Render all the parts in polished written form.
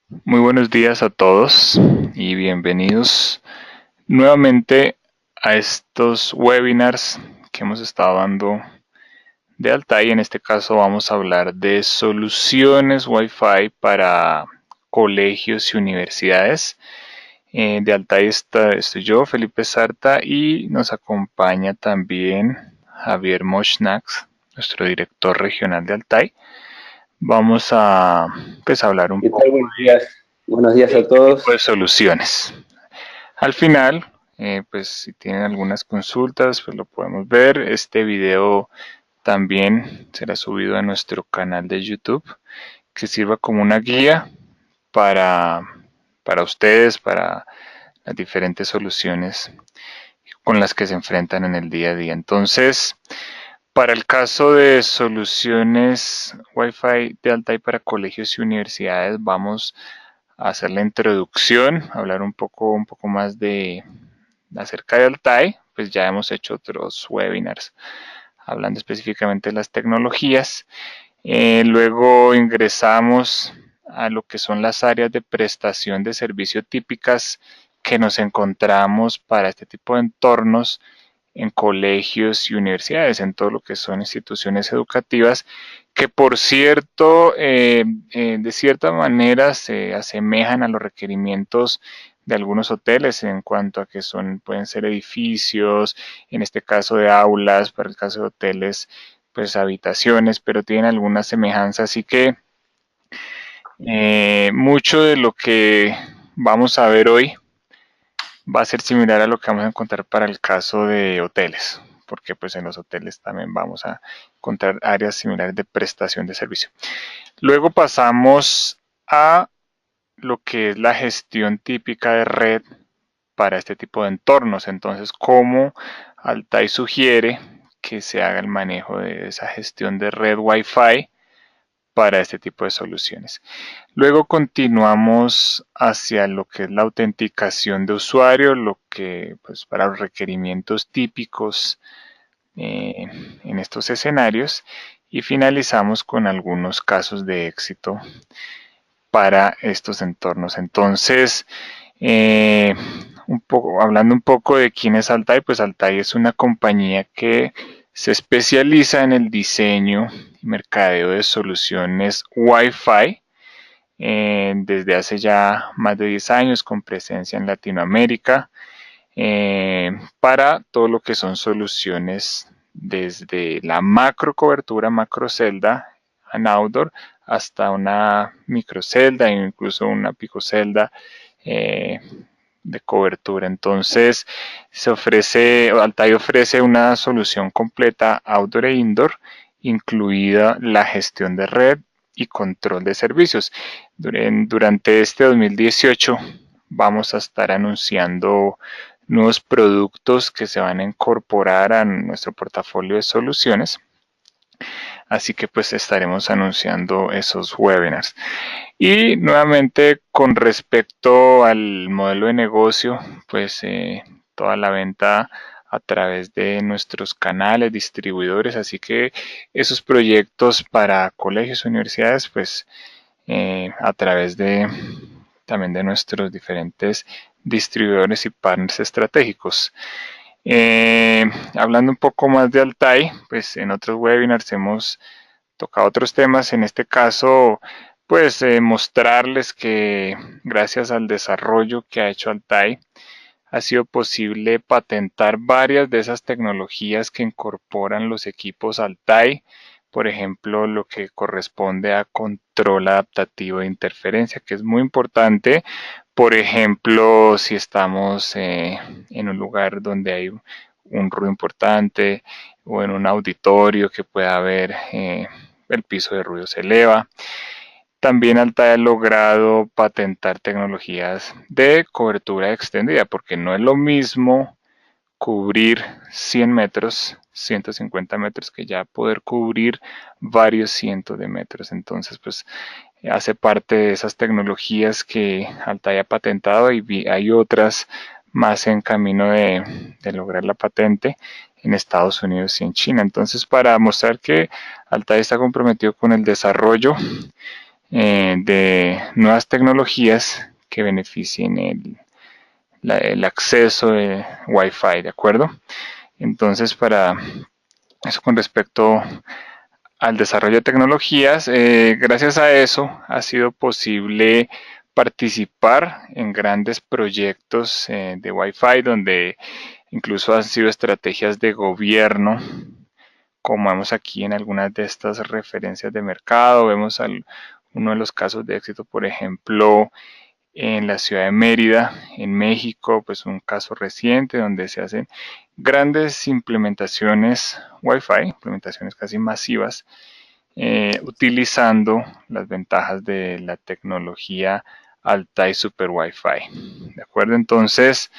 Muy buenos días a todos y bienvenidos nuevamente a estos webinars que hemos estado dando de Altai. En este caso vamos a hablar de soluciones Wi-Fi para colegios y universidades. De Altai estoy yo, Felipe Sarta, y nos acompaña también Javier Moschnax, nuestro director regional de Altai. Vamos a, pues, a hablar un ¿Qué tal? poco Buenos días. Buenos días de a este tipo de todos. soluciones. Al final, pues si tienen algunas consultas, pues lo podemos ver. Este video también será subido a nuestro canal de YouTube, que sirva como una guía para, para ustedes, para las diferentes soluciones con las que se enfrentan en el día a día. Entonces, para el caso de soluciones Wi-Fi de Altai para colegios y universidades, vamos a hacer la introducción, hablar un poco más de acerca de Altai. Pues ya hemos hecho otros webinars hablando específicamente de las tecnologías. Luego ingresamos a lo que son las áreas de prestación de servicio típicas que nos encontramos para este tipo de entornos en colegios y universidades, en todo lo que son instituciones educativas, que por cierto, de cierta manera se asemejan a los requerimientos de algunos hoteles en cuanto a que pueden ser edificios, en este caso de aulas, para el caso de hoteles, pues habitaciones, pero tienen alguna semejanza, así que mucho de lo que vamos a ver hoy va a ser similar a lo que vamos a encontrar para el caso de hoteles, porque pues en los hoteles también vamos a encontrar áreas similares de prestación de servicio. Luego pasamos a lo que es la gestión típica de red para este tipo de entornos. Entonces, cómo Altai sugiere que se haga el manejo de esa gestión de red Wi-Fi para este tipo de soluciones. Luego continuamos hacia lo que es la autenticación de usuario, lo que pues para los requerimientos típicos eh, en estos escenarios, y finalizamos con algunos casos de éxito para estos entornos. Entonces, hablando un poco de quién es Altai, pues Altai es una compañía que se especializa en el diseño y mercadeo de soluciones Wi-Fi desde hace ya más de 10 años con presencia en Latinoamérica para todo lo que son soluciones desde la macro cobertura, macro celda en outdoor hasta una microcelda e incluso una picocelda eh, de cobertura. Entonces, Altai ofrece una solución completa outdoor e indoor, incluida la gestión de red y control de servicios. Durante este 2018 vamos a estar anunciando nuevos productos que se van a incorporar a nuestro portafolio de soluciones. Así que pues estaremos anunciando esos webinars. Y nuevamente con respecto al modelo de negocio, pues toda la venta a través de nuestros canales distribuidores, así que esos proyectos para colegios, universidades, pues a través de también de nuestros diferentes distribuidores y partners estratégicos. Hablando un poco más de Altai, pues en otros webinars hemos tocado otros temas, en este caso pues mostrarles que gracias al desarrollo que ha hecho Altai ha sido posible patentar varias de esas tecnologías que incorporan los equipos Altai, por ejemplo, lo que corresponde a control adaptativo de interferencia, que es muy importante. Por ejemplo, si estamos en un lugar donde hay un ruido importante o en un auditorio que pueda haber el piso de ruido se eleva. También Altair ha logrado patentar tecnologías de cobertura extendida, porque no es lo mismo cubrir 100 metros, 150 metros, que ya poder cubrir varios cientos de metros. Entonces, pues hace parte de esas tecnologías que Altair ha patentado y hay otras más en camino de lograr la patente en Estados Unidos y en China. Entonces, para mostrar que Altair está comprometido con el desarrollo de nuevas tecnologías que beneficien el acceso de Wi-Fi, ¿de acuerdo? Entonces, para eso con respecto al desarrollo de tecnologías, gracias a eso ha sido posible participar en grandes proyectos de Wi-Fi donde incluso han sido estrategias de gobierno, como vemos aquí en algunas de estas referencias de mercado. Vemos uno de los casos de éxito, por ejemplo, en la ciudad de Mérida, en México, pues un caso reciente donde se hacen grandes implementaciones Wi-Fi, implementaciones casi masivas, utilizando las ventajas de la tecnología Altai Super Wi-Fi. ¿De acuerdo? Entonces,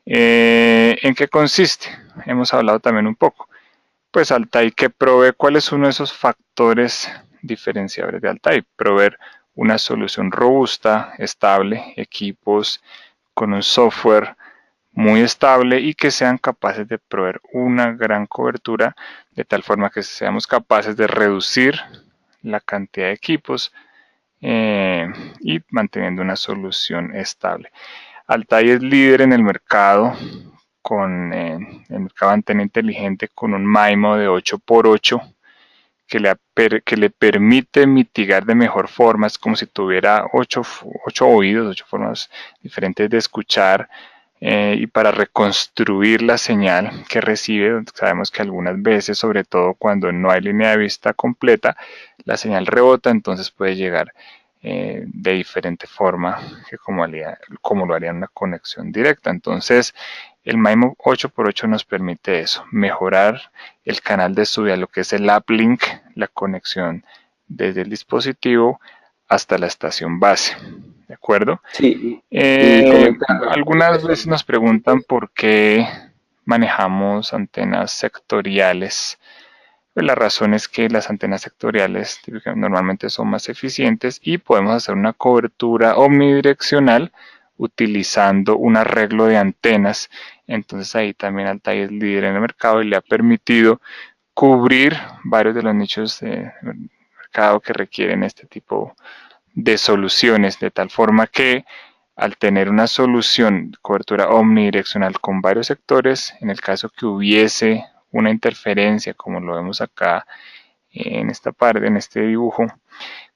¿en qué consiste? Hemos hablado también un poco. Pues Altai, que provee, ¿cuál es uno de esos factores diferenciadores de Altai? Proveer una solución robusta, estable, equipos con un software muy estable y que sean capaces de proveer una gran cobertura de tal forma que seamos capaces de reducir la cantidad de equipos y manteniendo una solución estable. Altai es líder en el mercado con el mercado de antena inteligente con un MIMO de 8x8 que le permite mitigar de mejor forma. Es como si tuviera 8 oídos, 8 formas diferentes de escuchar, y para reconstruir la señal que recibe. Sabemos que algunas veces, sobre todo cuando no hay línea de vista completa, la señal rebota, entonces puede llegar de diferente forma que como lo haría una conexión directa. Entonces, el MIMO 8x8 nos permite eso, mejorar el canal de subida, lo que es el uplink, la conexión desde el dispositivo hasta la estación base. ¿De acuerdo? Sí, y comentar respecto a Algunas esos veces nos preguntan equipos. por qué manejamos antenas sectoriales. Pues la razón es que las antenas sectoriales normalmente son más eficientes y podemos hacer una cobertura omnidireccional utilizando un arreglo de antenas. Entonces ahí también Altai es líder en el mercado y le ha permitido cubrir varios de los nichos de mercado que requieren este tipo de soluciones, de tal forma que al tener una solución de cobertura omnidireccional con varios sectores, en el caso que hubiese una interferencia, como lo vemos acá en esta parte, en este dibujo,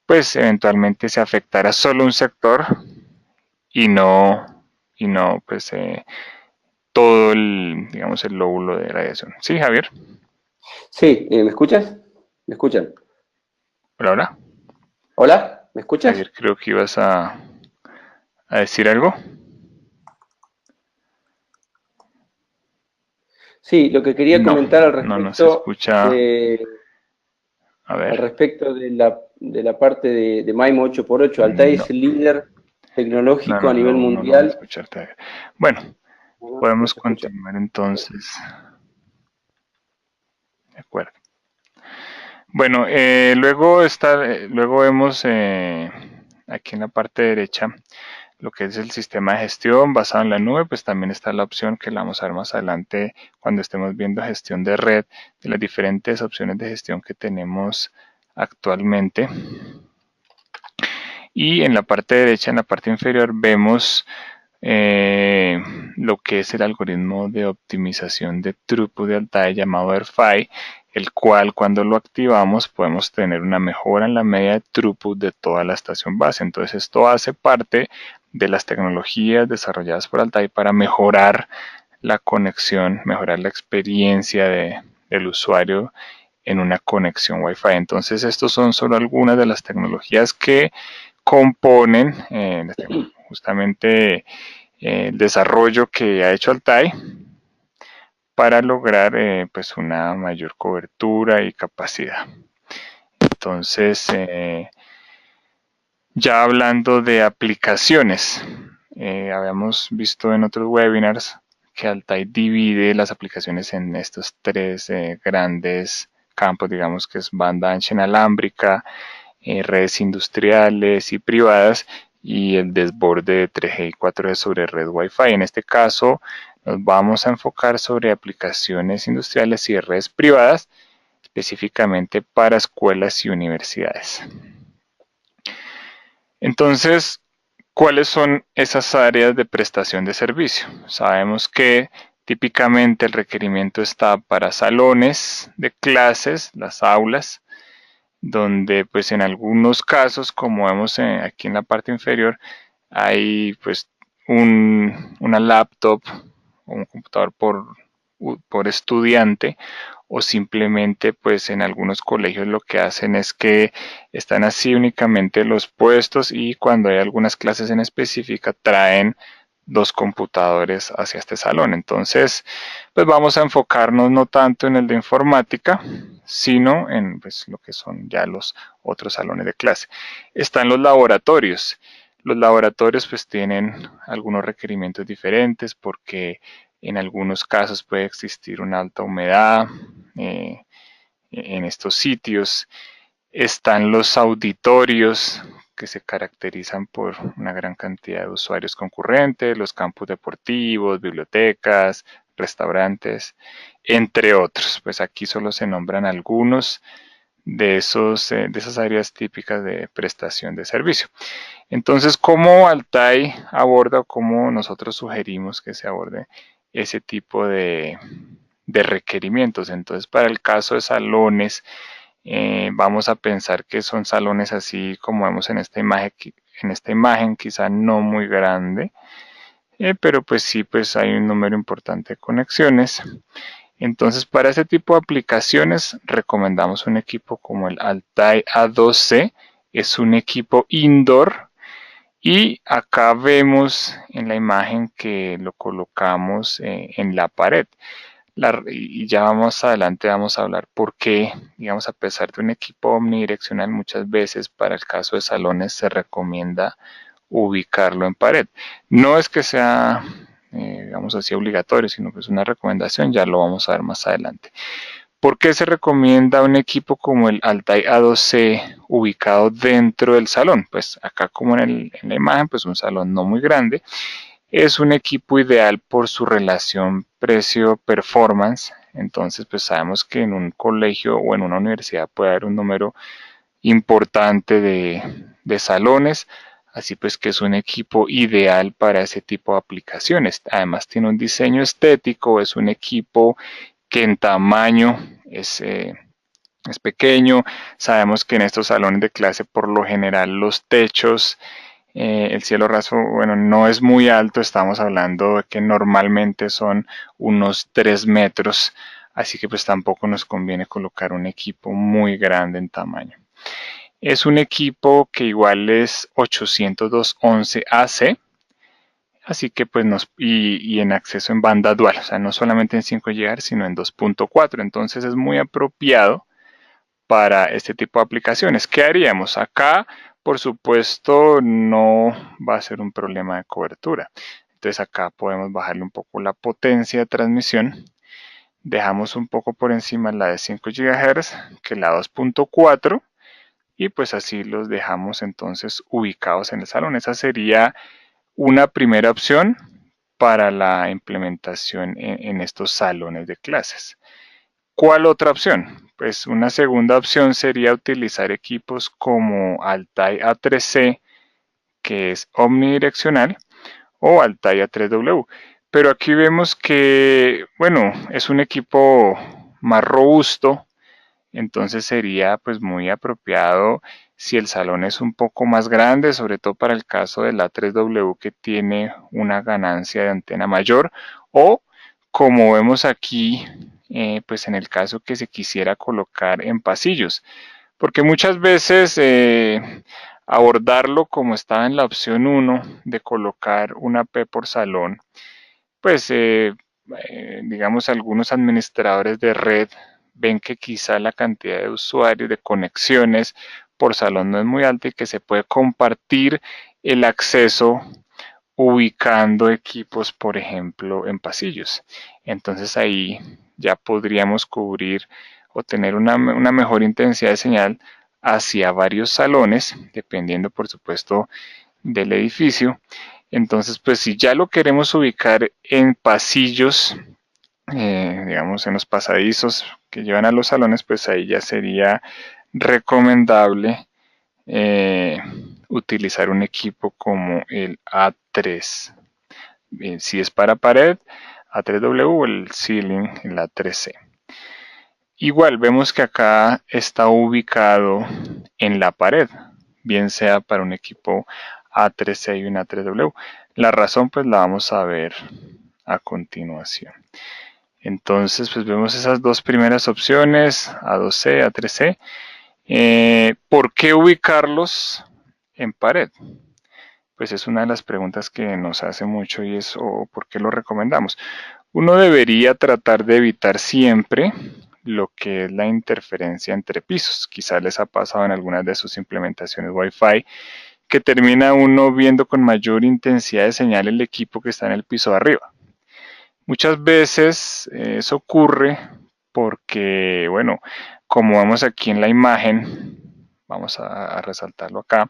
pues eventualmente se afectará solo un sector y no pues todo el, digamos, el lóbulo de radiación. ¿Sí, Javier? Sí, ¿me escuchas? ¿Me escuchan? Por ahora, ¿Hola? ¿Me escuchas? Javier, creo que ibas a decir algo. Sí, lo que quería No, comentar no nos escucha. A al ver. respecto de la parte de MIMO 8x8, Altai No, es el líder no, tecnológico a no, nivel no logro mundial. escucharte. Bueno, No, no podemos se escucha. continuar entonces. De acuerdo. Bueno, luego vemos aquí en la parte derecha lo que es el sistema de gestión basado en la nube. Pues también está la opción que la vamos a ver más adelante cuando estemos viendo gestión de red, de las diferentes opciones de gestión que tenemos actualmente. Y en la parte derecha, en la parte inferior, vemos eh, lo que es el algoritmo de optimización de throughput de Altair llamado AirFi, el cual cuando lo activamos podemos tener una mejora en la media de throughput de toda la estación base. Entonces esto hace parte de las tecnologías desarrolladas por Altair para mejorar la conexión, mejorar la experiencia del usuario en una conexión Wi-Fi. Entonces estos son solo algunas de las tecnologías que componen justamente el desarrollo que ha hecho Altai para lograr pues una mayor cobertura y capacidad. Entonces, ya hablando de aplicaciones, habíamos visto en otros webinars que Altai divide las aplicaciones en estos tres grandes campos, digamos que es banda ancha inalámbrica, redes industriales y privadas y el desborde de 3G y 4G sobre red Wi-Fi. En este caso nos vamos a enfocar sobre aplicaciones industriales y redes privadas, específicamente para escuelas y universidades. Entonces, ¿cuáles son esas áreas de prestación de servicio? Sabemos que típicamente el requerimiento está para salones de clases, las aulas, donde pues en algunos casos, como vemos aquí en la parte inferior, hay pues una laptop o un computador por estudiante, o simplemente pues en algunos colegios lo que hacen es que están así únicamente los puestos, y cuando hay algunas clases en específica traen dos computadores hacia este salón. Entonces pues vamos a enfocarnos no tanto en el de informática, sino en pues, lo que son ya los otros salones de clase. Están los laboratorios. Los laboratorios pues tienen algunos requerimientos diferentes, porque en algunos casos puede existir una alta humedad en estos sitios. Están los auditorios, que se caracterizan por una gran cantidad de usuarios concurrentes, los campus deportivos, bibliotecas, restaurantes, entre otros. Pues aquí solo se nombran algunos de esas áreas típicas de prestación de servicio. Entonces, ¿cómo Altai aborda, o cómo nosotros sugerimos que se aborde ese tipo de requerimientos? Entonces, para el caso de salones, vamos a pensar que son salones así como vemos en esta imagen, quizá no muy grande, pero pues sí, pues hay un número importante de conexiones. Entonces, para este tipo de aplicaciones recomendamos un equipo como el Altai A2C. Es un equipo indoor, y acá vemos en la imagen que lo colocamos en la pared. Y ya más adelante vamos a hablar por qué, digamos, a pesar de un equipo omnidireccional, muchas veces para el caso de salones se recomienda ubicarlo en pared. No es que sea, digamos así, obligatorio, sino que es una recomendación, ya lo vamos a ver más adelante. ¿Por qué se recomienda un equipo como el Altai A2C ubicado dentro del salón? Pues acá, como en la imagen, pues un salón no muy grande. Es un equipo ideal por su relación precio-performance. Entonces, pues sabemos que en un colegio o en una universidad puede haber un número importante de salones, así pues que es un equipo ideal para ese tipo de aplicaciones. Además tiene un diseño estético, es un equipo que en tamaño es pequeño. Sabemos que en estos salones de clase por lo general los techos, el cielo raso, bueno, no es muy alto, estamos hablando de que normalmente son unos 3 metros, así que pues tampoco nos conviene colocar un equipo muy grande en tamaño. Es un equipo que igual es 802.11ac, así que pues y en acceso en banda dual, o sea, no solamente en 5 GHz, sino en 2.4, entonces es muy apropiado para este tipo de aplicaciones. ¿Qué haríamos? Acá, por supuesto, no va a ser un problema de cobertura. Entonces acá podemos bajarle un poco la potencia de transmisión. Dejamos un poco por encima la de 5 GHz que la 2.4, y pues así los dejamos entonces ubicados en el salón. Esa sería una primera opción para la implementación en estos salones de clases. ¿Cuál otra opción? Pues una segunda opción sería utilizar equipos como Altai A3C, que es omnidireccional, o Altai A3W. Pero aquí vemos que, bueno, es un equipo más robusto, entonces sería pues muy apropiado si el salón es un poco más grande, sobre todo para el caso del A3W, que tiene una ganancia de antena mayor, o como vemos aquí, pues en el caso que se quisiera colocar en pasillos, porque muchas veces abordarlo como estaba en la opción 1 de colocar una P por salón, pues digamos algunos administradores de red ven que quizá la cantidad de usuarios, de conexiones por salón no es muy alta, y que se puede compartir el acceso ubicando equipos, por ejemplo, en pasillos. Entonces ahí ya podríamos cubrir o tener una mejor intensidad de señal hacia varios salones, dependiendo, por supuesto, del edificio. Entonces, pues si ya lo queremos ubicar en pasillos, digamos en los pasadizos que llevan a los salones, pues ahí ya sería recomendable eh, utilizar un equipo como el A3. Si es para pared, A3W, o el ceiling, el A3C. Igual vemos que acá está ubicado en la pared, bien sea para un equipo A3C y un A3W. La razón pues la vamos a ver a continuación. Entonces pues vemos esas dos primeras opciones, A2C, A3C. ¿Por qué ubicarlos en pared? Pues es una de las preguntas que nos hace mucho y es ¿por qué lo recomendamos? Uno debería tratar de evitar siempre lo que es la interferencia entre pisos. Quizás les ha pasado en algunas de sus implementaciones Wi-Fi que termina uno viendo con mayor intensidad de señal el equipo que está en el piso de arriba. Muchas veces eso ocurre porque, bueno, como vemos aquí en la imagen, vamos a resaltarlo acá,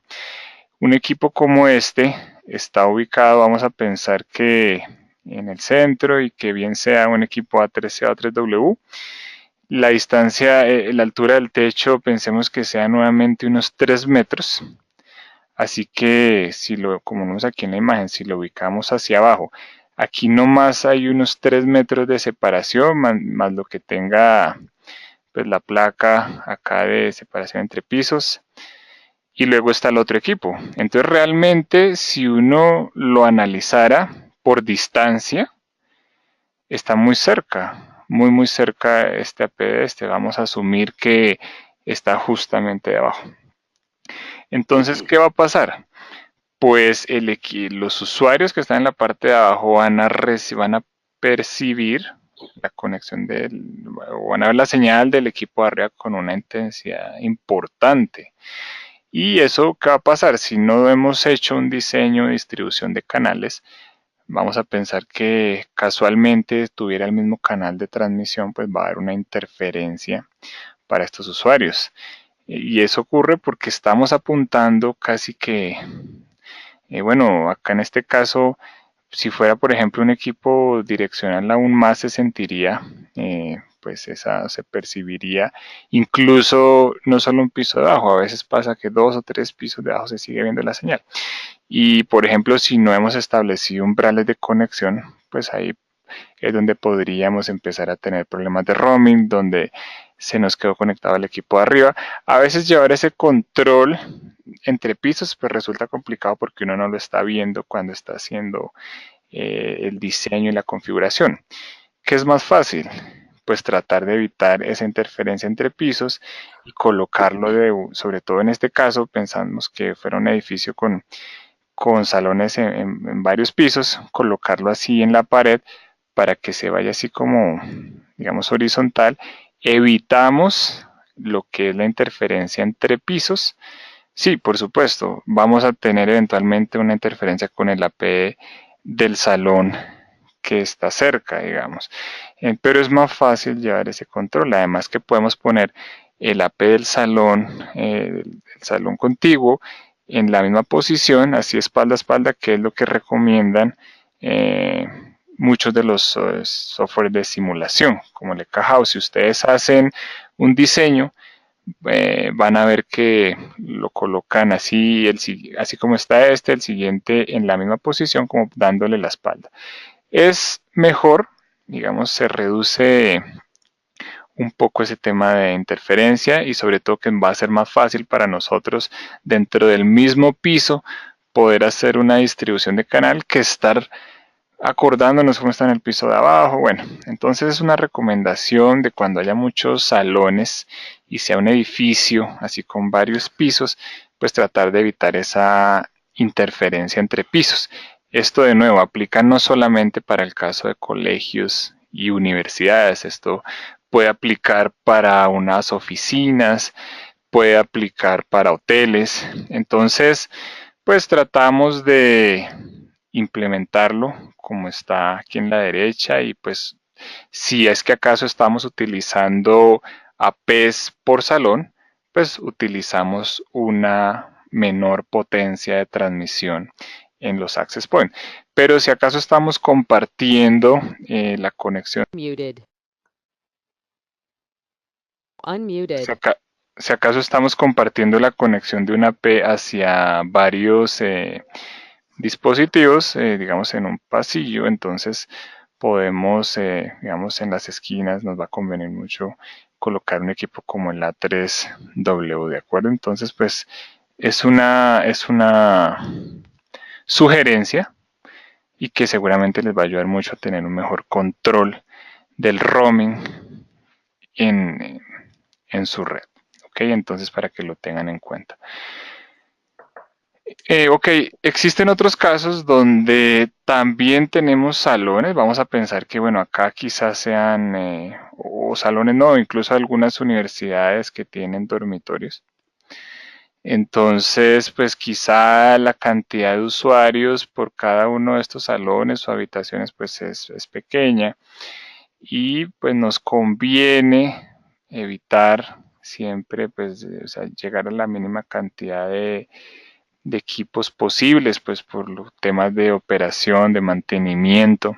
un equipo como este está ubicado, vamos a pensar que en el centro y que bien sea un equipo A3C o A3W, la distancia, la altura del techo, pensemos que sea nuevamente unos 3 metros. Así que si lo, como vemos aquí en la imagen, si lo ubicamos hacia abajo, aquí nomás hay unos 3 metros de separación, más lo que tenga pues la placa acá de separación entre pisos. Y luego está el otro equipo. Entonces realmente si uno lo analizara por distancia, está muy cerca, muy cerca este AP de este. Vamos a asumir que está justamente debajo. Entonces, ¿qué va a pasar? Pues los usuarios que están en la parte de abajo van a percibir la conexión van a ver la señal del equipo de arriba con una intensidad importante. Y eso, ¿qué va a pasar? Si no hemos hecho un diseño de distribución de canales, vamos a pensar que casualmente tuviera el mismo canal de transmisión, pues va a haber una interferencia para estos usuarios. Y eso ocurre porque estamos apuntando casi que, bueno, acá en este caso, si fuera por ejemplo un equipo direccional aún más se sentiría, pues esa se percibiría, incluso no solo un piso de abajo, a veces pasa que 2 o 3 pisos de abajo se sigue viendo la señal. Y por ejemplo, si no hemos establecido umbrales de conexión, pues ahí es donde podríamos empezar a tener problemas de roaming, donde se nos quedó conectado el equipo de arriba. A veces llevar ese control entre pisos pues resulta complicado porque uno no lo está viendo cuando está haciendo el diseño y la configuración. ¿Qué es más fácil? Pues tratar de evitar esa interferencia entre pisos y colocarlo sobre todo en este caso, pensamos que fuera un edificio con salones en varios pisos, colocarlo así en la pared para que se vaya así como, digamos, horizontal. Evitamos lo que es la interferencia entre pisos. Sí, por supuesto, vamos a tener eventualmente una interferencia con el AP del salón que está cerca, digamos. Pero es más fácil llevar ese control. Además que podemos poner el AP del salón, el salón contiguo, en la misma posición, así espalda a espalda, que es lo que recomiendan muchos de los software de simulación, como el ECA. Si ustedes hacen un diseño, van a ver que lo colocan así, así como está el siguiente en la misma posición, como dándole la espalda. Es mejor, digamos, se reduce un poco ese tema de interferencia y sobre todo que va a ser más fácil para nosotros dentro del mismo piso poder hacer una distribución de canal que estar acordándonos cómo está en el piso de abajo. Bueno, entonces es una recomendación de cuando haya muchos salones y sea un edificio así con varios pisos, pues tratar de evitar esa interferencia entre pisos. Esto de nuevo aplica no solamente para el caso de colegios y universidades, esto puede aplicar para unas oficinas, puede aplicar para hoteles. Entonces, pues tratamos de implementarlo como está aquí en la derecha y pues si es que acaso estamos utilizando APs por salón, pues utilizamos una menor potencia de transmisión en los access point. Pero si acaso estamos compartiendo la conexión, Muted. Unmuted. si, si acaso estamos compartiendo la conexión de una AP hacia varios dispositivos, digamos en un pasillo, entonces podemos, digamos en las esquinas, nos va a convenir mucho colocar un equipo como el A3W, ¿de acuerdo? Entonces, pues es una sugerencia y que seguramente les va a ayudar mucho a tener un mejor control del roaming en, en su red. ¿Ok? Entonces, para que lo tengan en cuenta. Ok, existen otros casos donde también tenemos salones. Vamos a pensar que, bueno, acá quizás sean, o salones no, incluso algunas universidades que tienen dormitorios. Entonces, pues quizá la cantidad de usuarios por cada uno de estos salones o habitaciones pues es pequeña y pues nos conviene evitar siempre pues o sea, llegar a la mínima cantidad de equipos posibles pues por los temas de operación, de mantenimiento.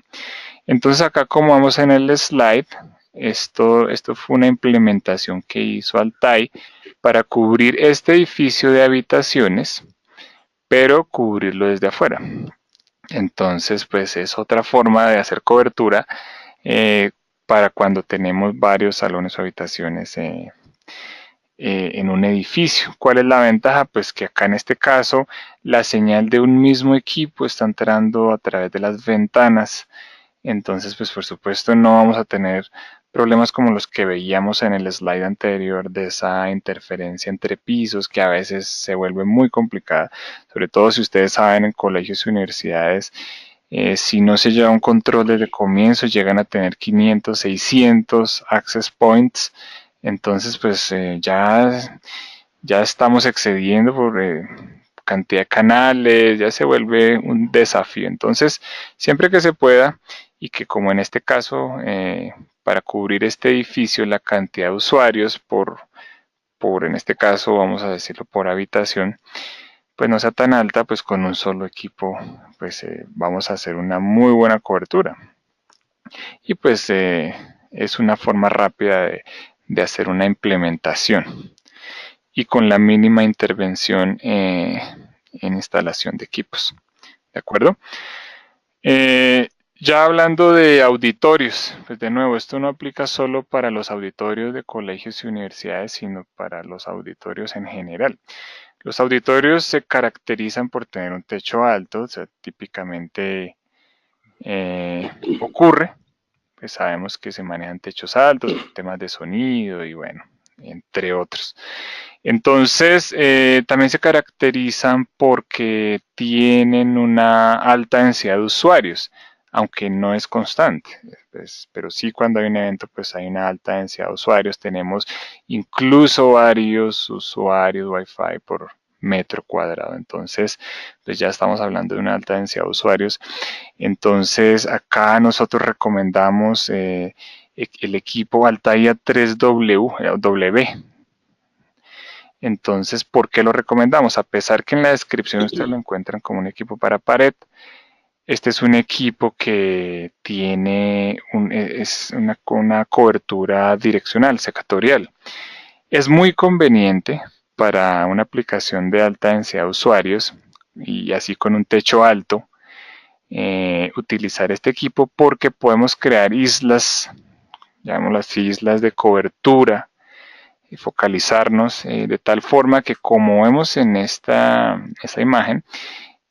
Entonces acá como vamos en el slide, esto fue una implementación que hizo Altai para cubrir este edificio de habitaciones, pero cubrirlo desde afuera. Entonces, pues es otra forma de hacer cobertura eh, para cuando tenemos varios salones o habitaciones en un edificio. ¿Cuál es la ventaja? Pues que acá en este caso la señal de un mismo equipo está entrando a través de las ventanas. Entonces, pues por supuesto no vamos a tener problemas como los que veíamos en el slide anterior de esa interferencia entre pisos que a veces se vuelve muy complicada, sobre todo si ustedes saben en colegios y universidades, si no se lleva un control desde el comienzo llegan a tener 500, 600 access points, entonces pues ya estamos excediendo por cantidad de canales, ya se vuelve un desafío. Entonces, siempre que se pueda, y que como en este caso, para cubrir este edificio, la cantidad de usuarios en este caso, vamos a decirlo, por habitación, pues no sea tan alta, pues con un solo equipo, pues vamos a hacer una muy buena cobertura. Y pues es una forma rápida de hacer una implementación y con la mínima intervención en instalación de equipos. ¿De acuerdo? Ya hablando de auditorios, pues de nuevo, esto no aplica solo para los auditorios de colegios y universidades, sino para los auditorios en general. Los auditorios se caracterizan por tener un techo alto, o sea, típicamente ocurre, pues sabemos que se manejan techos altos por temas de sonido y bueno, entre otros. Entonces, también se caracterizan porque tienen una alta densidad de usuarios, aunque no es constante. Pues, pero sí cuando hay un evento, pues hay una alta densidad de usuarios. Tenemos incluso varios usuarios Wi-Fi por metro cuadrado. Entonces, pues ya estamos hablando de una alta densidad de usuarios. Entonces, acá nosotros recomendamos el equipo Altair 3W. Entonces, ¿por qué lo recomendamos? A pesar que en la descripción ustedes lo encuentran como un equipo para pared, este es un equipo que tiene una cobertura direccional, sectorial. Es muy conveniente para una aplicación de alta densidad de usuarios y así con un techo alto, utilizar este equipo porque podemos crear islas, llamémoslas islas de cobertura y focalizarnos de tal forma que como vemos en esta imagen,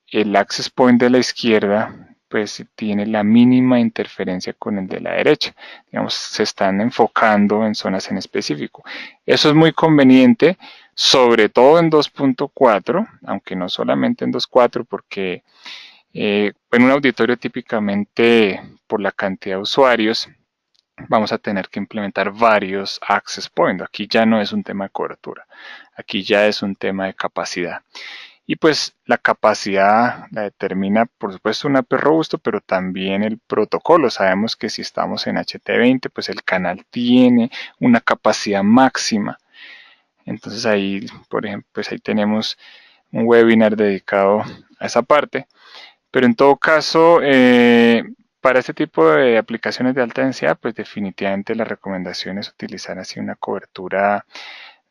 el access point de la izquierda pues tiene la mínima interferencia con el de la derecha. Digamos, se están enfocando en zonas en específico. Eso es muy conveniente, sobre todo en 2.4, aunque no solamente en 2.4, porque en un auditorio típicamente por la cantidad de usuarios vamos a tener que implementar varios access points. Aquí ya no es un tema de cobertura, aquí ya es un tema de capacidad. Y pues la capacidad la determina, por supuesto, un AP robusto, pero también el protocolo. Sabemos que si estamos en HT20, pues el canal tiene una capacidad máxima. Entonces ahí, por ejemplo, pues ahí tenemos un webinar dedicado a esa parte. Pero en todo caso, para este tipo de aplicaciones de alta densidad, pues definitivamente la recomendación es utilizar así una cobertura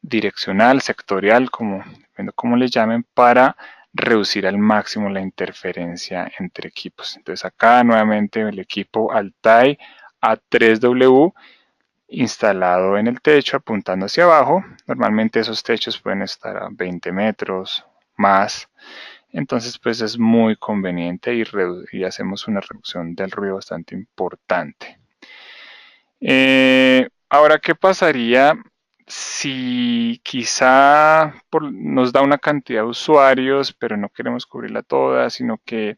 direccional, sectorial, dependiendo cómo le llamen, para reducir al máximo la interferencia entre equipos. Entonces acá nuevamente el equipo Altai A3W instalado en el techo apuntando hacia abajo. Normalmente esos techos pueden estar a 20 metros más. Entonces pues es muy conveniente y hacemos una reducción del ruido bastante importante. Ahora, ¿qué pasaría si quizá nos da una cantidad de usuarios, pero no queremos cubrirla toda, sino que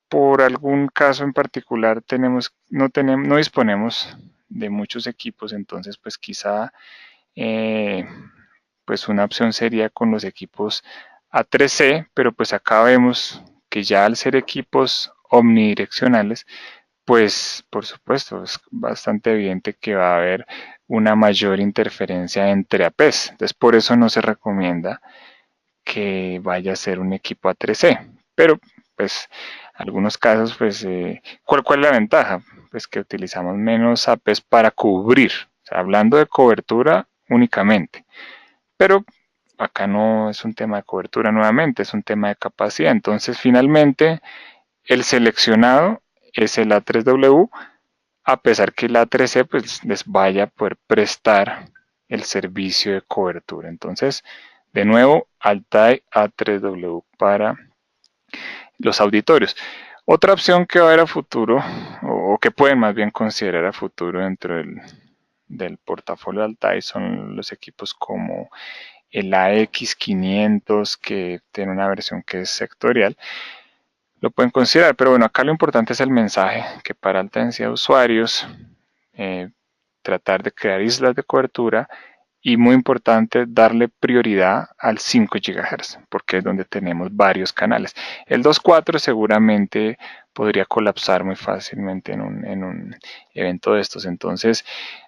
por algún caso en particular no disponemos de muchos equipos? Entonces pues quizá pues una opción sería con los equipos A3C, pero pues acá vemos que ya al ser equipos omnidireccionales, pues por supuesto es bastante evidente que va a haber una mayor interferencia entre APs. Entonces por eso no se recomienda que vaya a ser un equipo A3C. Pero pues en algunos casos, pues ¿cuál es la ventaja? Pues que utilizamos menos APs para cubrir, o sea, hablando de cobertura únicamente. Pero acá no es un tema de cobertura nuevamente, es un tema de capacidad. Entonces finalmente el seleccionado es el A3W, a pesar que el A3C pues, les vaya a poder prestar el servicio de cobertura. Entonces, de nuevo, Altai A3W para los auditorios. Otra opción que va a haber a futuro, o que pueden más bien considerar a futuro dentro del portafolio de Altai, son los equipos como el AX500, que tiene una versión que es sectorial. Lo pueden considerar, pero bueno, acá lo importante es el mensaje, que para alta densidad de usuarios, tratar de crear islas de cobertura y muy importante darle prioridad al 5 GHz, porque es donde tenemos varios canales. El 2.4 seguramente podría colapsar muy fácilmente en un evento de estos. Entonces,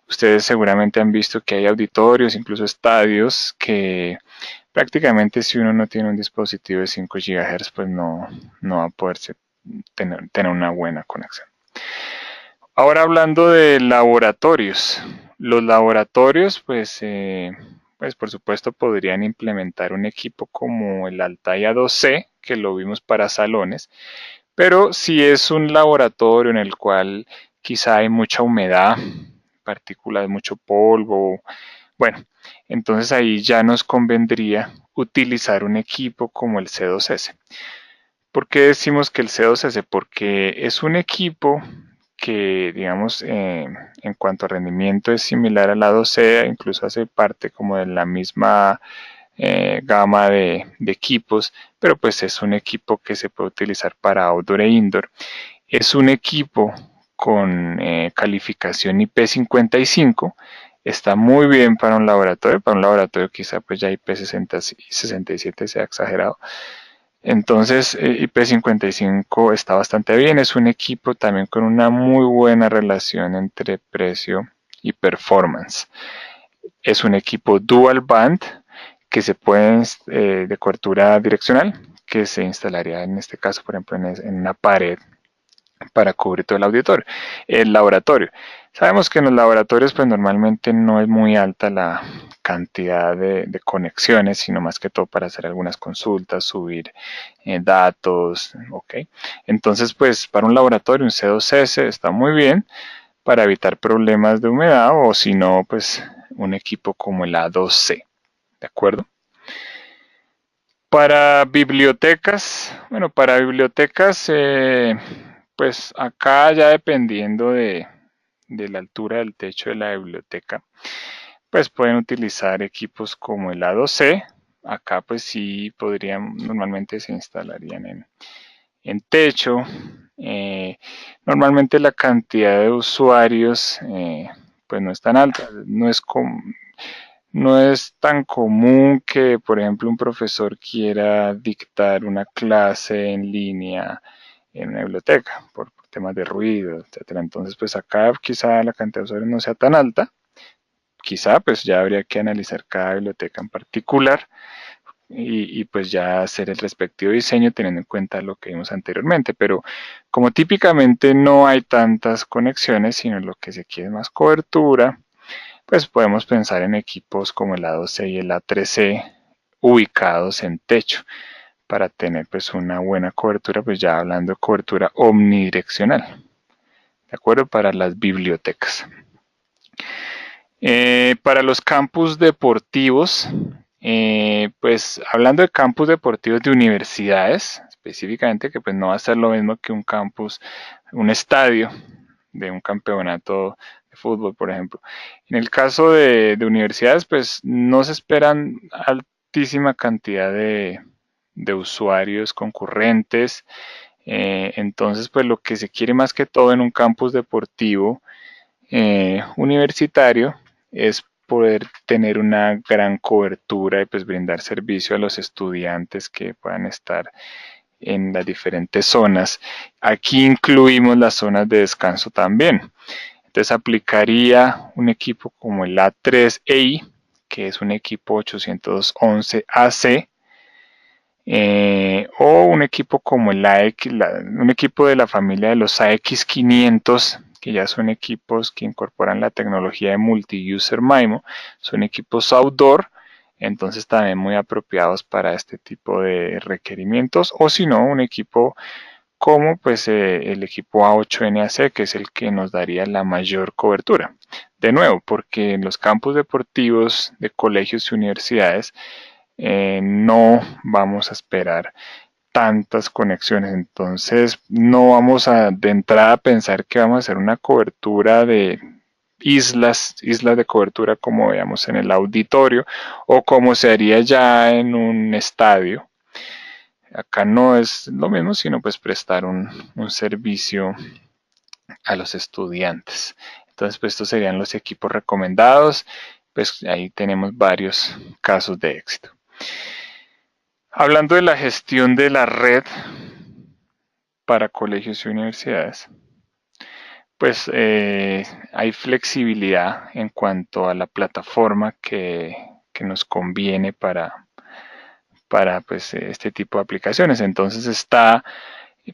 ustedes seguramente han visto que hay auditorios, incluso estadios, que prácticamente si uno no tiene un dispositivo de 5 GHz, pues no va a poder tener una buena conexión. Ahora hablando de laboratorios. Los laboratorios, pues por supuesto podrían implementar un equipo como el Altai A2C, que lo vimos para salones, pero si es un laboratorio en el cual quizá hay mucha humedad, partículas, mucho polvo, bueno, entonces ahí ya nos convendría utilizar un equipo como el C2S. ¿Por qué decimos que el C2S? Porque es un equipo que, digamos, en cuanto a rendimiento es similar al A2C, incluso hace parte como de la misma gama de equipos, pero pues es un equipo que se puede utilizar para outdoor e indoor. Es un equipo con calificación IP55, está muy bien para un laboratorio quizá pues ya IP67 sea exagerado. Entonces IP55 está bastante bien, es un equipo también con una muy buena relación entre precio y performance. Es un equipo dual band que se puede de cobertura direccional, que se instalaría en este caso, por ejemplo, en una pared para cubrir todo el laboratorio. Sabemos que en los laboratorios pues normalmente no es muy alta la cantidad de conexiones, sino más que todo para hacer algunas consultas, subir datos, ok. Entonces pues para un laboratorio un C2S está muy bien para evitar problemas de humedad, o si no pues un equipo como el A2C, ¿de acuerdo? Para bibliotecas, bueno, para bibliotecas, pues acá ya dependiendo de la altura del techo de la biblioteca, pues pueden utilizar equipos como el A2C. Acá pues sí podrían, normalmente se instalarían en techo. Normalmente la cantidad de usuarios pues no es tan alta, no es tan común que, por ejemplo, un profesor quiera dictar una clase en línea en una biblioteca por temas de ruido, etcétera. Entonces, pues acá quizá la cantidad de usuarios no sea tan alta. Quizá pues ya habría que analizar cada biblioteca en particular pues ya hacer el respectivo diseño teniendo en cuenta lo que vimos anteriormente. Pero como típicamente no hay tantas conexiones, sino lo que se quiere es más cobertura, pues podemos pensar en equipos como el A2C y el A3C ubicados en techo para tener pues una buena cobertura, pues ya hablando de cobertura omnidireccional, ¿de acuerdo? Para las bibliotecas. Para los campus deportivos, pues hablando de campus deportivos de universidades, específicamente, que pues no va a ser lo mismo que un campus, un estadio de un campeonato de fútbol, por ejemplo. En el caso de universidades, pues no se esperan altísima cantidad de usuarios concurrentes. Entonces, pues lo que se quiere más que todo en un campus deportivo universitario es poder tener una gran cobertura y pues brindar servicio a los estudiantes que puedan estar en las diferentes zonas. Aquí incluimos las zonas de descanso también. Entonces aplicaría un equipo como el A3EI, que es un equipo 811 AC, o un equipo como el un equipo de la familia de los AX500, que ya son equipos que incorporan la tecnología de multi-user MIMO, son equipos outdoor, entonces también muy apropiados para este tipo de requerimientos, o si no, un equipo como pues el equipo A8NAC, que es el que nos daría la mayor cobertura. De nuevo, porque en los campus deportivos de colegios y universidades no vamos a esperar tantas conexiones, entonces no vamos a de entrada a pensar que vamos a hacer una cobertura de islas de cobertura como veamos en el auditorio o como se haría ya en un estadio. Acá no es lo mismo, sino pues prestar un servicio a los estudiantes. Entonces, pues estos serían los equipos recomendados. Pues ahí tenemos varios casos de éxito. Hablando de la gestión de la red para colegios y universidades, pues hay flexibilidad en cuanto a la plataforma que nos conviene para pues, este tipo de aplicaciones. Entonces está,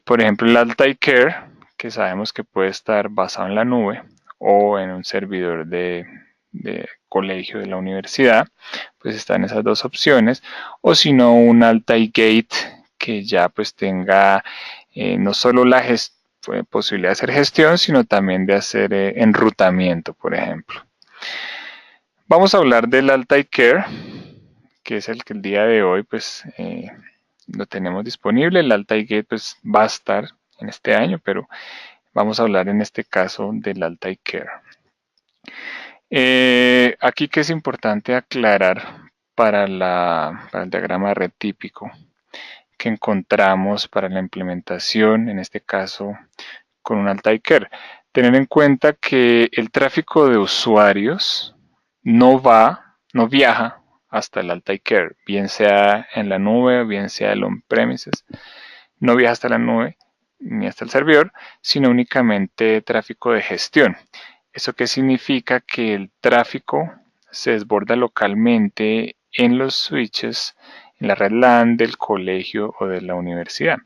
por ejemplo, el Altai Care, que sabemos que puede estar basado en la nube o en un servidor de colegio de la universidad, pues están esas dos opciones, o si no un Altai Gate que ya pues tenga no solo la posibilidad de hacer gestión, sino también de hacer enrutamiento, por ejemplo. Vamos a hablar del Altai Care, que es el que el día de hoy pues lo tenemos disponible. El Altai Gate pues va a estar en este año, pero vamos a hablar en este caso del Altai Care. Aquí que es importante aclarar para el diagrama de red típico que encontramos para la implementación, en este caso con un Altai Care. Tener en cuenta que el tráfico de usuarios no viaja hasta el Altai Care, bien sea en la nube, bien sea el on-premises, no viaja hasta la nube ni hasta el servidor, sino únicamente tráfico de gestión. ¿Eso qué significa? Que el tráfico se desborda localmente en los switches, en la red LAN del colegio o de la universidad.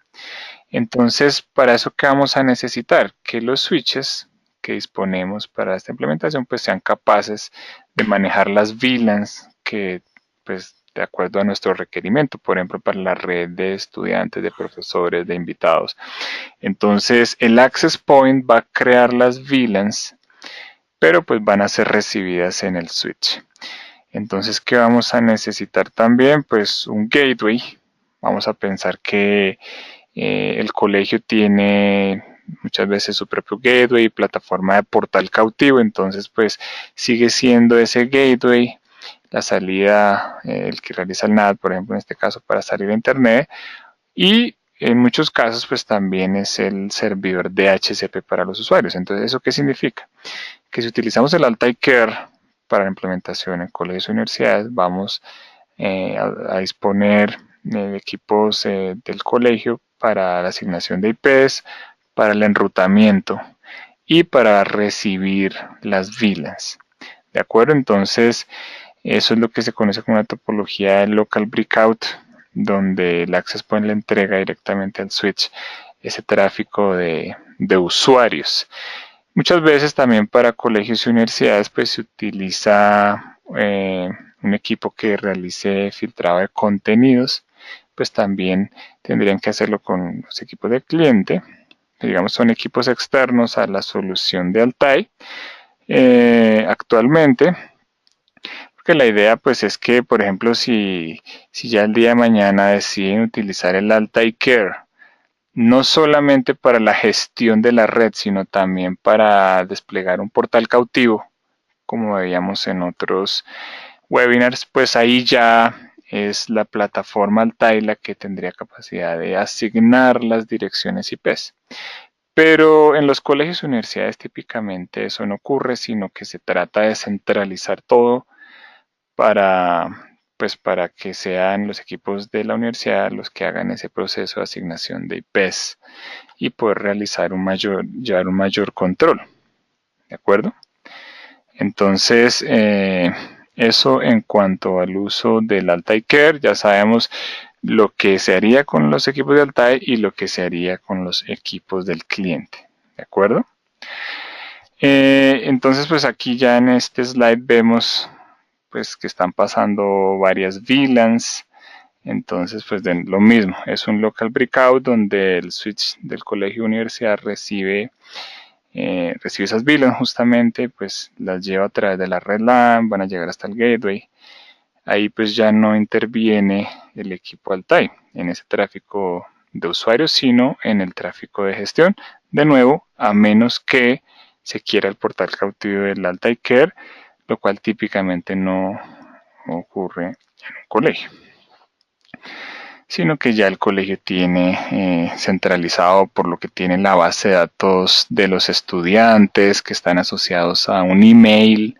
Entonces, para eso, ¿qué vamos a necesitar? Que los switches que disponemos para esta implementación pues sean capaces de manejar las VLANs que pues de acuerdo a nuestro requerimiento, por ejemplo, para la red de estudiantes, de profesores, de invitados. Entonces, el Access Point va a crear las VLANs, pero pues van a ser recibidas en el switch. Entonces, ¿qué vamos a necesitar también? Pues un gateway. Vamos a pensar que el colegio tiene muchas veces su propio gateway, plataforma de portal cautivo, entonces pues sigue siendo ese gateway la salida, el que realiza el NAT, por ejemplo, en este caso para salir a internet, y en muchos casos pues también es el servidor DHCP para los usuarios. Entonces, ¿eso qué significa? Que si utilizamos el Altai Care para la implementación en colegios y universidades, vamos a disponer de equipos del colegio para la asignación de IPs, para el enrutamiento y para recibir las VLANs. ¿De acuerdo? Entonces, eso es lo que se conoce como una topología de local breakout, donde el access point le entrega directamente al switch ese tráfico de usuarios. Muchas veces también para colegios y universidades pues se utiliza un equipo que realice filtrado de contenidos, pues también tendrían que hacerlo con los equipos del cliente, que digamos son equipos externos a la solución de Altai actualmente, porque la idea pues es que, por ejemplo, si ya el día de mañana deciden utilizar el Altai Care, no solamente para la gestión de la red, sino también para desplegar un portal cautivo, como veíamos en otros webinars, pues ahí ya es la plataforma Altai la que tendría capacidad de asignar las direcciones IPs. Pero en los colegios y universidades típicamente eso no ocurre, sino que se trata de centralizar todo para, pues para que sean los equipos de la universidad los que hagan ese proceso de asignación de IPs y poder realizar llevar un mayor control. ¿De acuerdo? Entonces, eso en cuanto al uso del Altai Care, ya sabemos lo que se haría con los equipos de Altai y lo que se haría con los equipos del cliente. ¿De acuerdo? Entonces, pues aquí ya en este slide vemos pues que están pasando varias VLANs. Entonces, pues de lo mismo, es un local breakout donde el switch del colegio o universidad recibe esas VLANs justamente, pues las lleva a través de la red LAN, van a llegar hasta el gateway. Ahí pues ya no interviene el equipo Altai en ese tráfico de usuarios, sino en el tráfico de gestión. De nuevo, a menos que se quiera el portal cautivo del Altai Care, lo cual típicamente no ocurre en un colegio, sino que ya el colegio tiene centralizado por lo que tiene la base de datos de los estudiantes que están asociados a un email.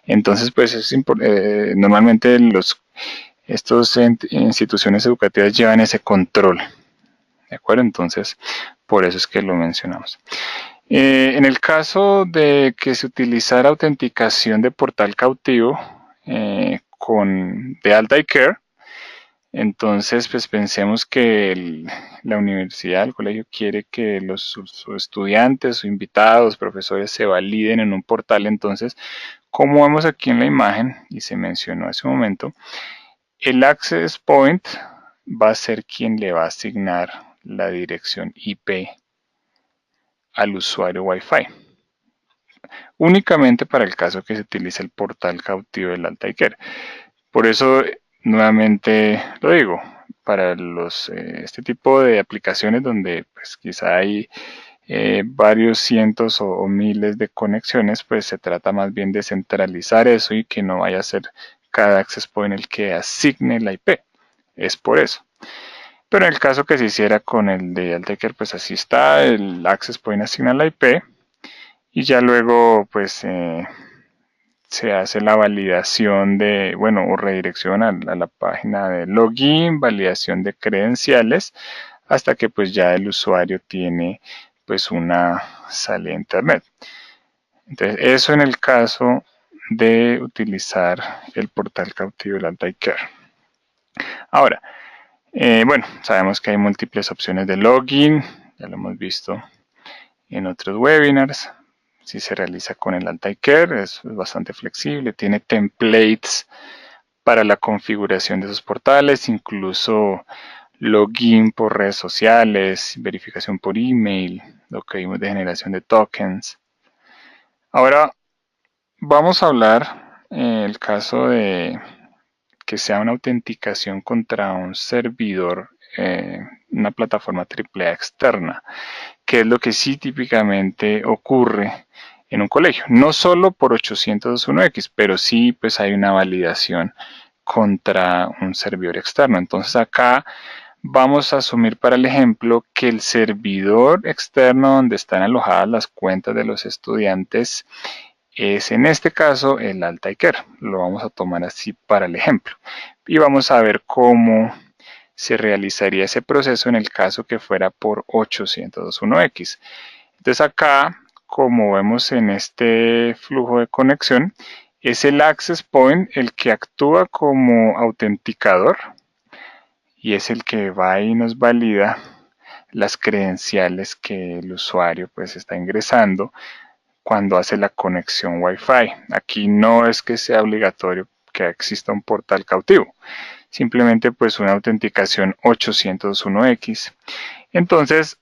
Entonces, pues normalmente estas instituciones educativas llevan ese control, ¿de acuerdo? Entonces, por eso es que lo mencionamos. En el caso de que se utilizara autenticación de portal cautivo de Altai Care, entonces, pues pensemos que la universidad, el colegio quiere que sus estudiantes, sus invitados, profesores se validen en un portal. Entonces, como vemos aquí en la imagen y se mencionó hace un momento, el access point va a ser quien le va a asignar la dirección IP al usuario Wi-Fi. Únicamente para el caso que se utilice el portal cautivo del Altai Care. Por eso, nuevamente lo digo, para este tipo de aplicaciones donde pues quizá hay varios cientos o miles de conexiones, pues se trata más bien de centralizar eso y que no vaya a ser cada access point el que asigne la IP. Es por eso. Pero en el caso que se hiciera con el de Altaker, pues así está, el access point asigna la IP y ya luego pues se hace la validación o redirección a la página de login, validación de credenciales, hasta que pues ya el usuario tiene pues una salida a internet. Entonces, eso en el caso de utilizar el portal cautivo del Altai Care. Ahora, sabemos que hay múltiples opciones de login, ya lo hemos visto en otros webinars. Si se realiza con el Altai Care, es bastante flexible, tiene templates para la configuración de esos portales, incluso login por redes sociales, verificación por email, lo que vimos de generación de tokens. Ahora vamos a hablar el caso de que sea una autenticación contra un servidor, una plataforma AAA externa, que es lo que sí típicamente ocurre en un colegio, no solo por 802.1x, pero sí pues hay una validación contra un servidor externo. Entonces acá vamos a asumir para el ejemplo que el servidor externo donde están alojadas las cuentas de los estudiantes es en este caso el Altai Care. Lo vamos a tomar así para el ejemplo y vamos a ver cómo se realizaría ese proceso en el caso que fuera por 802.1x. Entonces acá, como vemos en este flujo de conexión, es el access point el que actúa como autenticador y es el que va y nos valida las credenciales que el usuario pues está ingresando cuando hace la conexión Wi-Fi. Aquí no es que sea obligatorio que exista un portal cautivo, simplemente pues una autenticación 801X. Entonces,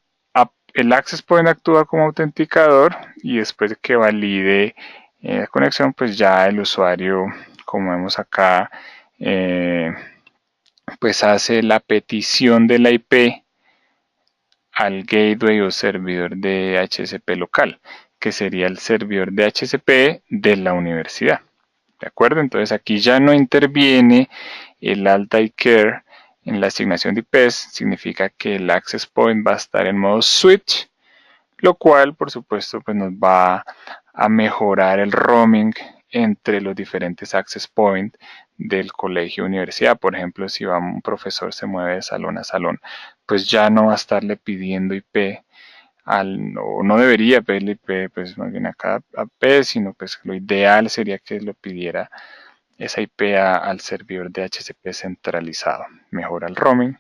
el Access Point actúa como autenticador y después de que valide la conexión, pues ya el usuario, como vemos acá, pues hace la petición de la IP al gateway o servidor de DHCP local, que sería el servidor de DHCP de la universidad. ¿De acuerdo? Entonces aquí ya no interviene el Altai Care en la asignación de IPs, significa que el Access Point va a estar en modo switch, lo cual por supuesto pues nos va a mejorar el roaming entre los diferentes access points del colegio o universidad. Por ejemplo, si un profesor se mueve de salón a salón, pues ya no va a estarle pidiendo IP o no debería pedirle IP pues más bien a cada IP, sino pues lo ideal sería que lo pidiera esa IP al servidor de DHCP centralizado. Mejora el roaming.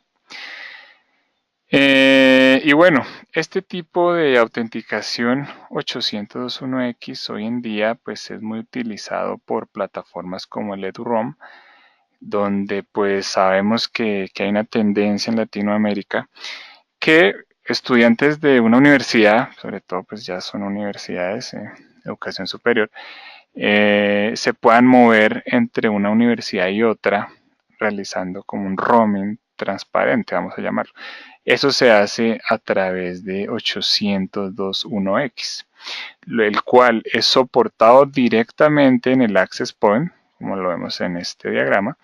Y bueno, este tipo de autenticación 802.1x hoy en día pues es muy utilizado por plataformas como el EduRoam, donde pues sabemos que hay una tendencia en Latinoamérica que estudiantes de una universidad, sobre todo pues ya son universidades de educación superior, se puedan mover entre una universidad y otra realizando como un roaming transparente, vamos a llamarlo. Eso se hace a través de 802.1x, el cual es soportado directamente en el Access Point, como lo vemos en este diagrama,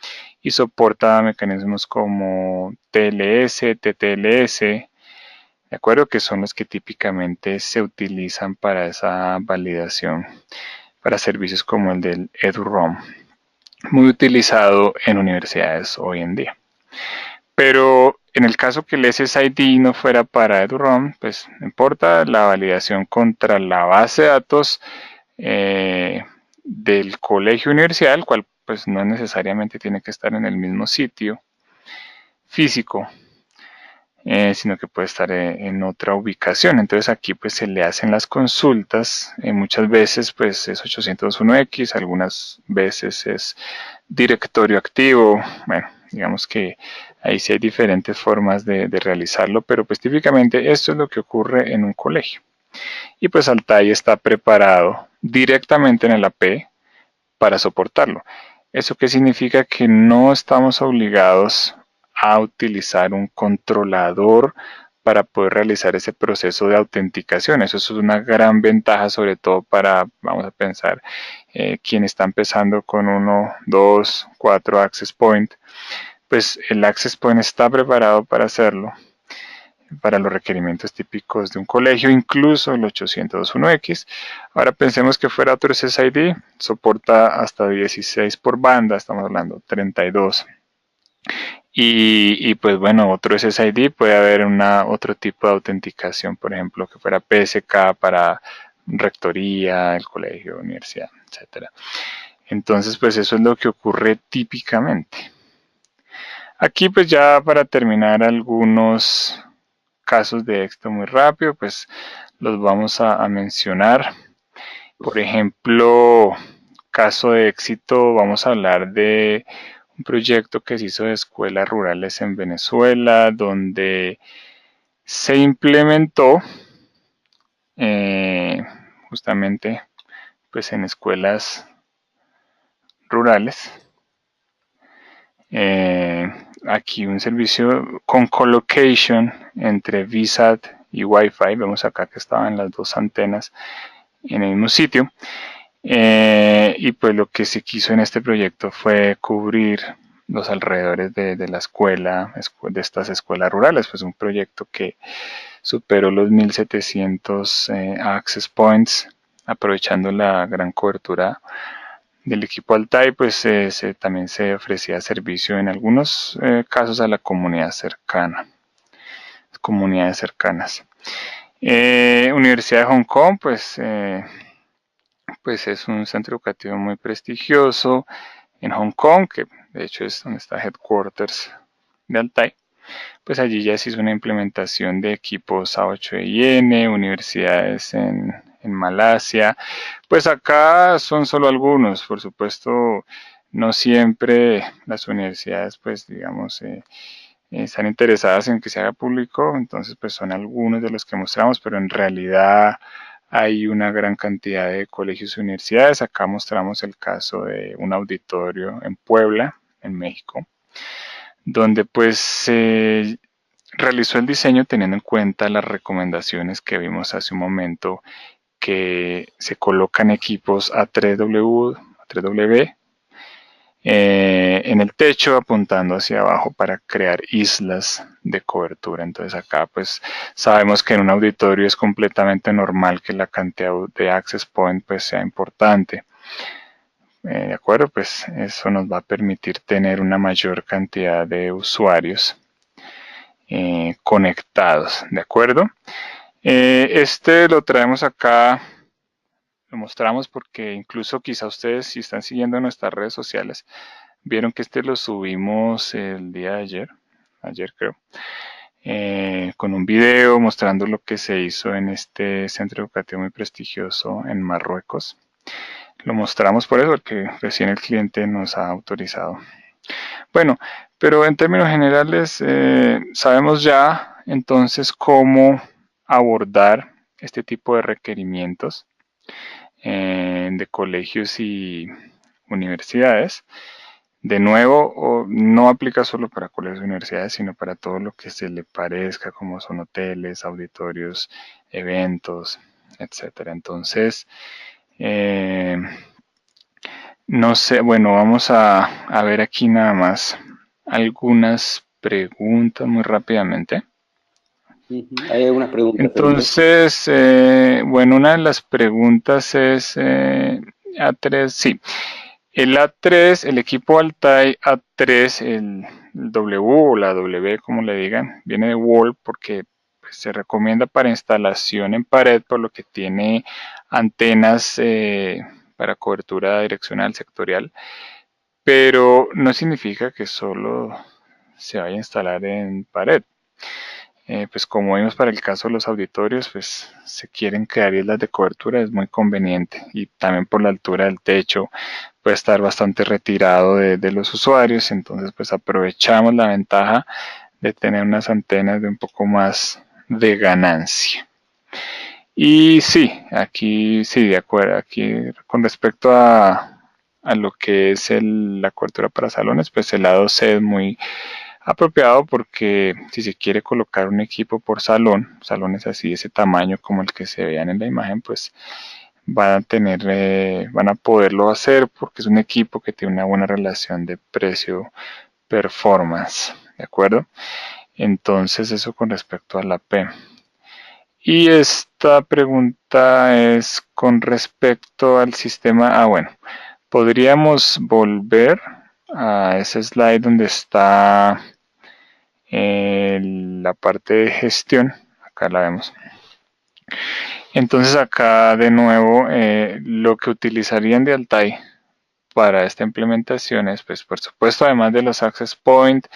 y soporta mecanismos como TLS, TTLS, de acuerdo, que son los que típicamente se utilizan para esa validación para servicios como el del EduRoam, muy utilizado en universidades hoy en día. Pero en el caso que el SSID no fuera para EduRoam, pues no importa, la validación contra la base de datos del colegio universidad, el cual pues no necesariamente tiene que estar en el mismo sitio físico, sino que puede estar en otra ubicación. Entonces aquí pues se le hacen las consultas, muchas veces pues es 801X, algunas veces es directorio activo, bueno, digamos que ahí sí hay diferentes formas de realizarlo, pero pues típicamente esto es lo que ocurre en un colegio. Y pues Altai está preparado directamente en el AP para soportarlo. ¿Eso qué significa? Que no estamos obligados a utilizar un controlador para poder realizar ese proceso de autenticación. Eso es una gran ventaja, sobre todo para, vamos a pensar, quien está empezando con 1, 2, 4 access point. Pues el access point está preparado para hacerlo, para los requerimientos típicos de un colegio, incluso el 802.1x. Ahora pensemos que fuera otro SSID, soporta hasta 16 por banda, estamos hablando 32. Y pues bueno, otro SSID puede haber otro tipo de autenticación, por ejemplo, que fuera PSK para rectoría, el colegio, universidad, etc. Entonces, pues eso es lo que ocurre típicamente. Aquí pues ya para terminar algunos casos de éxito muy rápido, pues los vamos a mencionar. Por ejemplo, caso de éxito, vamos a hablar de un proyecto que se hizo de escuelas rurales en Venezuela, donde se implementó justamente pues en escuelas rurales. Aquí un servicio con colocation entre VSAT y Wi-Fi. Vemos acá que estaban las dos antenas en el mismo sitio. Y pues lo que se quiso en este proyecto fue cubrir los alrededores de la escuela, de estas escuelas rurales. Pues un proyecto que superó los 1700 access points, aprovechando la gran cobertura del equipo Altai, pues también se ofrecía servicio en algunos casos a la comunidad cercana, comunidades cercanas. Universidad de Hong Kong, pues es un centro educativo muy prestigioso en Hong Kong, que de hecho es donde está headquarters de Altai. Pues allí ya se hizo una implementación de equipos A8EIN, universidades en en Malasia. Pues acá son solo algunos, por supuesto, no siempre las universidades, pues digamos, están interesadas en que se haga público, entonces pues son algunos de los que mostramos, pero en realidad hay una gran cantidad de colegios y universidades. Acá mostramos el caso de un auditorio en Puebla, en México, donde pues se realizó el diseño teniendo en cuenta las recomendaciones que vimos hace un momento, que se colocan equipos A3W en el techo apuntando hacia abajo para crear islas de cobertura. Entonces acá pues sabemos que en un auditorio es completamente normal que la cantidad de access point pues sea importante. De acuerdo, pues eso nos va a permitir tener una mayor cantidad de usuarios conectados, ¿de acuerdo? Este lo traemos acá, lo mostramos porque incluso quizá ustedes, si están siguiendo nuestras redes sociales, vieron que este lo subimos el día de ayer creo, con un video mostrando lo que se hizo en este centro educativo muy prestigioso en Marruecos. Lo mostramos por eso, porque recién el cliente nos ha autorizado. Bueno, pero en términos generales sabemos ya entonces cómo abordar este tipo de requerimientos de colegios y universidades. De nuevo, no aplica solo para colegios y universidades, sino para todo lo que se le parezca, como son hoteles, auditorios, eventos, etcétera. Entonces, no sé, bueno, vamos a ver aquí nada más algunas preguntas muy rápidamente. Hay algunas preguntas, Felipe. Entonces, bueno, una de las preguntas es A3, sí. El A3, el equipo Altai A3, el W o la W, como le digan, viene de wall porque pues, se recomienda para instalación en pared, por lo que tiene antenas para cobertura direccional sectorial, pero no significa que solo se vaya a instalar en pared. Pues como vimos para el caso de los auditorios, pues se quieren crear islas de cobertura, es muy conveniente, y también por la altura del techo puede estar bastante retirado de los usuarios, entonces pues aprovechamos la ventaja de tener unas antenas de un poco más de ganancia. Y sí, aquí sí, de acuerdo, aquí con respecto a lo que es la cobertura para salones, pues el lado C es muy apropiado porque si se quiere colocar un equipo por salón, salones así de ese tamaño como el que se vean en la imagen, pues van a poderlo hacer porque es un equipo que tiene una buena relación de precio-performance, ¿de acuerdo? Entonces eso con respecto a la P. Y esta pregunta es con respecto al sistema, bueno, podríamos volver a ese slide donde está la parte de gestión, acá la vemos. Entonces acá de nuevo lo que utilizarían de Altai para esta implementación es, pues por supuesto, además de los access point,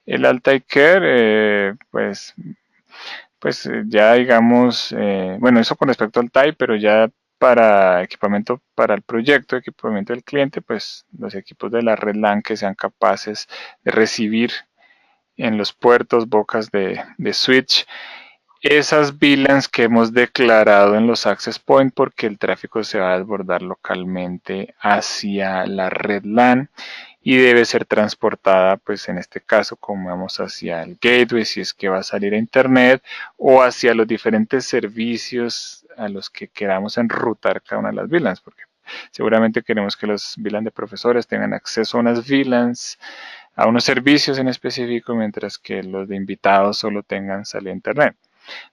el Altai Care, ya digamos, bueno, eso con respecto al Altai, pero ya para equipamiento para el proyecto, equipamiento del cliente, pues los equipos de la red LAN que sean capaces de recibir en los puertos, bocas de switch, esas VLANs que hemos declarado en los access point, porque el tráfico se va a desbordar localmente hacia la red LAN y debe ser transportada, pues en este caso, como vamos hacia el gateway, si es que va a salir a internet, o hacia los diferentes servicios a los que queramos enrutar cada una de las VLANs, porque seguramente queremos que los VLANs de profesores tengan acceso a unas VLANs, a unos servicios en específico, mientras que los de invitados solo tengan salida a internet.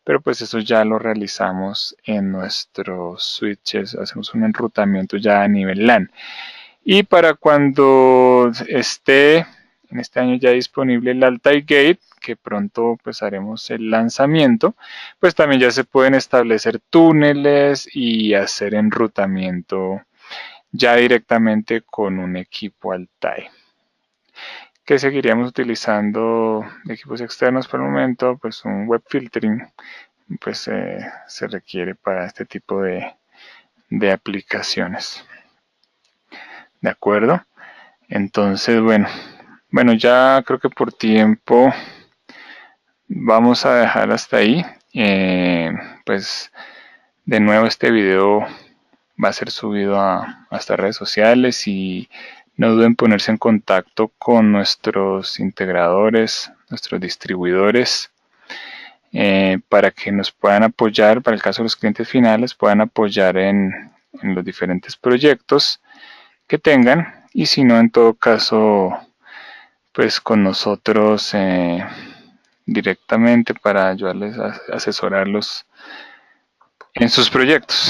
Pero pues eso ya lo realizamos en nuestros switches, hacemos un enrutamiento ya a nivel LAN. Y para cuando esté en este año ya disponible el Altai Gate, que pronto pues haremos el lanzamiento, pues también ya se pueden establecer túneles y hacer enrutamiento ya directamente con un equipo Altai. Que seguiríamos utilizando equipos externos por el momento, pues un web filtering pues se requiere para este tipo de aplicaciones. ¿De acuerdo? Entonces, bueno, ya creo que por tiempo vamos a dejar hasta ahí. Pues de nuevo este video va a ser subido a estas redes sociales y no duden en ponerse en contacto con nuestros integradores, nuestros distribuidores, para que nos puedan apoyar, para el caso de los clientes finales, puedan apoyar en los diferentes proyectos que tengan, y si no, en todo caso, pues con nosotros directamente para ayudarles a asesorarlos en sus proyectos.